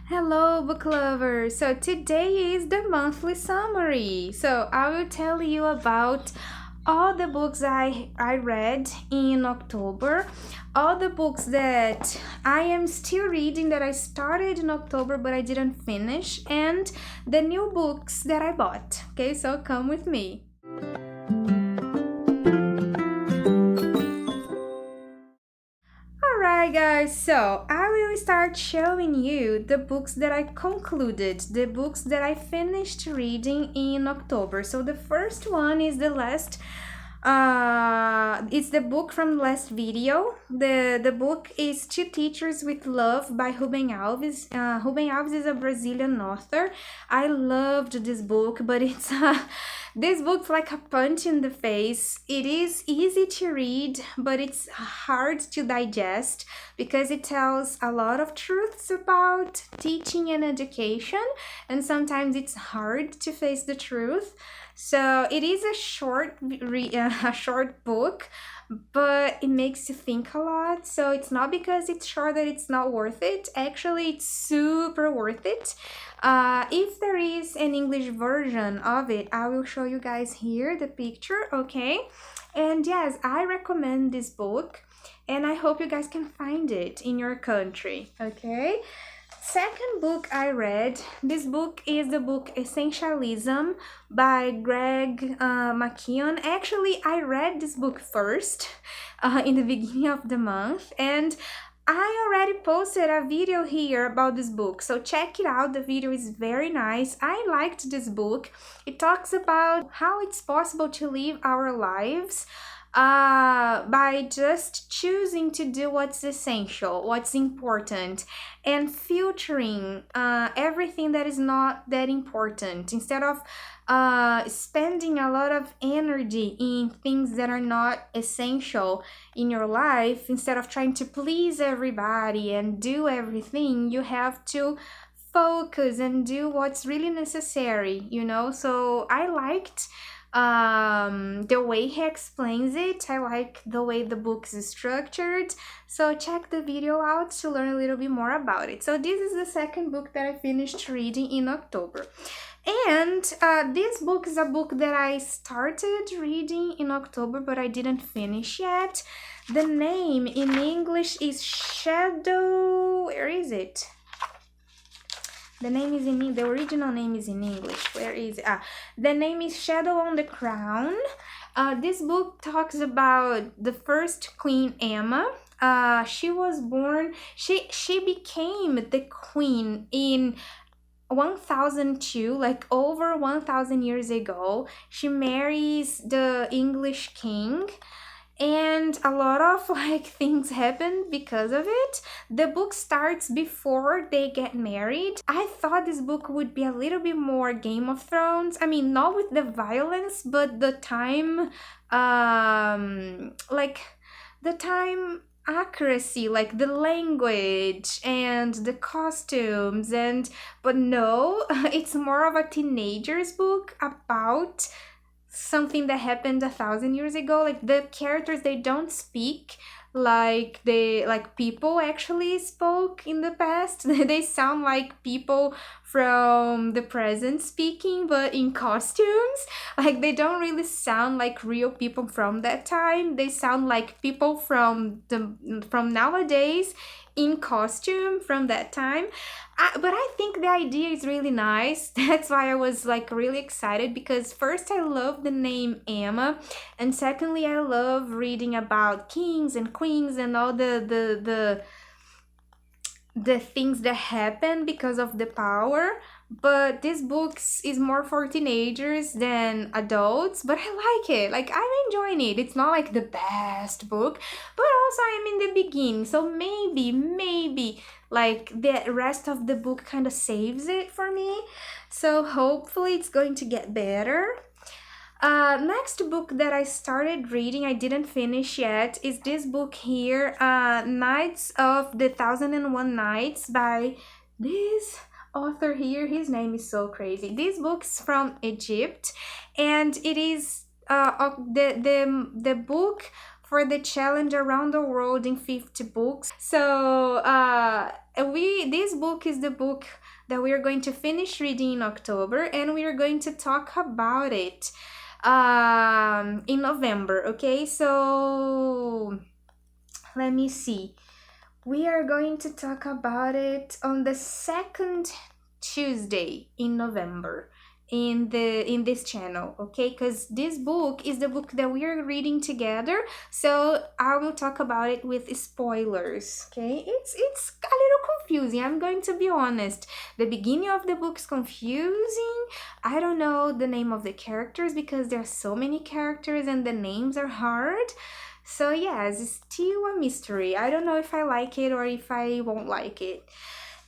Hello, book lovers! So today is the monthly summary. So I will tell you about all the books I read in October, all the books that I am still reading that I started in October but I didn't finish, and the new books that I bought. Okay, so come with me. Alright guys, so I will start showing you the books that I concluded, the books that I finished reading in October. So the first one is it's the book from last video. The book is Two Teachers with Love by Ruben Alves. Ruben Alves is a Brazilian author. I loved this book, but this book's like a punch in the face. It is easy to read, but it's hard to digest because it tells a lot of truths about teaching and education, and sometimes it's hard to face the truth. So it is a short book, but it makes you think a lot. So it's not because it's short that it's not worth it. Actually, it's super worth it. If there is an English version of it, I will show you guys here the picture, okay? And yes, I recommend this book, and I hope you guys can find it in your country, okay? Second book I read, this book is the book Essentialism by Greg McKeown. Actually, I read this book first in the beginning of the month, and I already posted a video here about this book, so check it out. The video is very nice. I liked this book. It talks about how it's possible to live our lives by just choosing to do what's essential, what's important, and filtering everything that is not that important, instead of spending a lot of energy in things that are not essential in your life. Instead of trying to please everybody and do everything, you have to focus and do what's really necessary, So I liked the way he explains it. I like the way the book is structured, so check the video out to learn a little bit more about it. So this is the second book that I finished reading in October, and this book is a book that I started reading in October but I didn't finish yet. The name in English is Shadow. Where is it? The original name is in English. Where is it? The name is Shadow on the Crown. This book talks about the first Queen Emma. She was born, she became the queen in 1002, like over 1000 years ago. She marries the English king, and a lot of things happen because of it. The book starts before they get married. I thought this book would be a little bit more Game of Thrones. I mean, not with the violence, but the time accuracy, like the language and the costumes, but no, it's more of a teenager's book about something that happened 1000 years ago. Like the characters, they don't speak like people actually spoke in the past. They sound like people from the present speaking, but in costumes. Like they don't really sound like real people from that time. They sound like people from nowadays in costume from that time. But I think the idea is really nice. That's why I was really excited, because first I love the name Emma, and secondly I love reading about kings and queens and all the things that happen because of the power. But this book is more for teenagers than adults, but I like it. I'm enjoying it. It's not like the best book, but also I'm in the beginning, so maybe the rest of the book kind of saves it for me. So hopefully it's going to get better. Next book that I started reading, I didn't finish yet, is this book here, Nights of the 1001 Nights by this author here. His name is so crazy. This book's from Egypt, and it is the book for the challenge around the world in 50 books. So this book is the book that we are going to finish reading in October, and we are going to talk about it in November. Okay, so let me see. We are going to talk about it on the second Tuesday in November in this channel, okay? Because this book is the book that we are reading together, so I will talk about it with spoilers, okay? It's a little confusing, I'm going to be honest. The beginning of the book is confusing. I don't know the name of the characters because there are so many characters and the names are hard. So yes, it's still a mystery. I don't know if I like it or if I won't like it.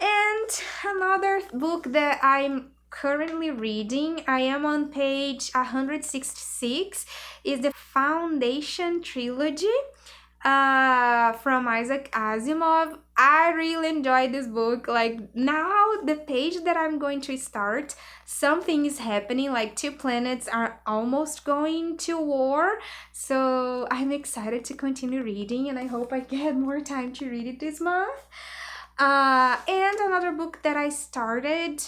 And another book that I'm currently reading, I am on page 166, is the Foundation Trilogy from Isaac Asimov. I really enjoyed this book. Like, now the page that I'm going to start, something is happening, like 2 planets are almost going to war, so I'm excited to continue reading, and I hope I get more time to read it this month. And another book that I started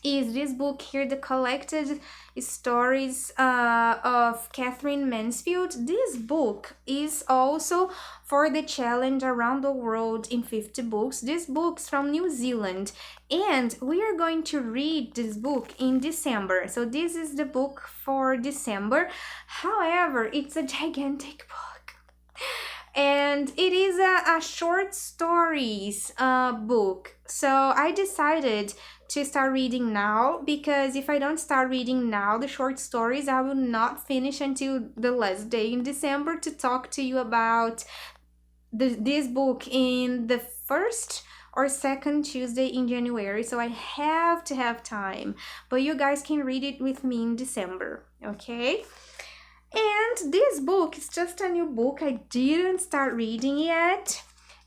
is this book here, The Collected Stories of Catherine Mansfield. This book is also for the challenge Around the World in 50 Books. This book's from New Zealand, and we are going to read this book in December. So this is the book for December. However, it's a gigantic book. And it is a short stories book. So I decided to start reading now, because if I don't start reading now the short stories, I will not finish until the last day in December to talk to you about this book in the first or second Tuesday in January. So I have to have time, but you guys can read it with me in December, okay? And this book is just a new book. I didn't start reading yet.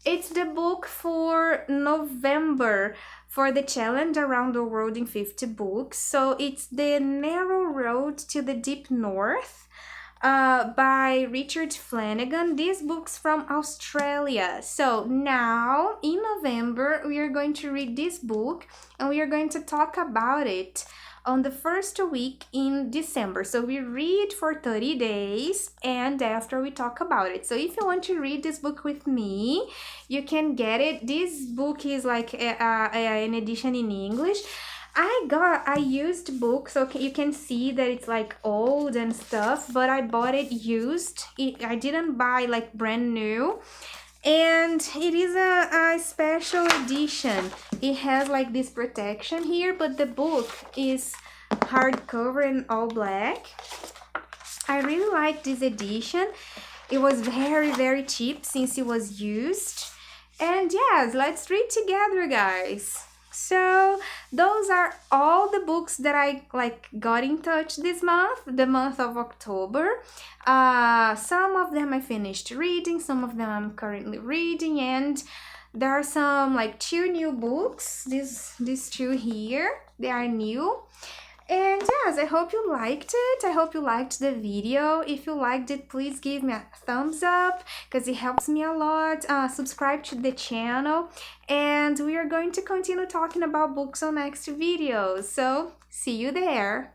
It's the book for November for the challenge Around the World in 50 Books. So it's The Narrow Road to the Deep North by Richard Flanagan. This book's from Australia. So now in November, we are going to read this book and we are going to talk about it on the first week in December. So we read for 30 days and after we talk about it. So if you want to read this book with me, you can get it. This book is like an edition in English. I used books, so you can see that it's like old and stuff, but I bought it used. I didn't buy like brand new. And it is a special edition. It has like this protection here, but the book is hardcover and all black. I really like this edition. It was very, very cheap since it was used. And yes, let's read together, guys. So those are all the books that I got in touch this month, the month of October. Some of them I finished reading, some of them I'm currently reading, and there are some like 2 new books. These 2 here, they are new. And yes, I hope you liked it. I hope you liked the video. If you liked it, please give me a thumbs up because it helps me a lot. Subscribe to the channel, and we are going to continue talking about books on next videos. So see you there.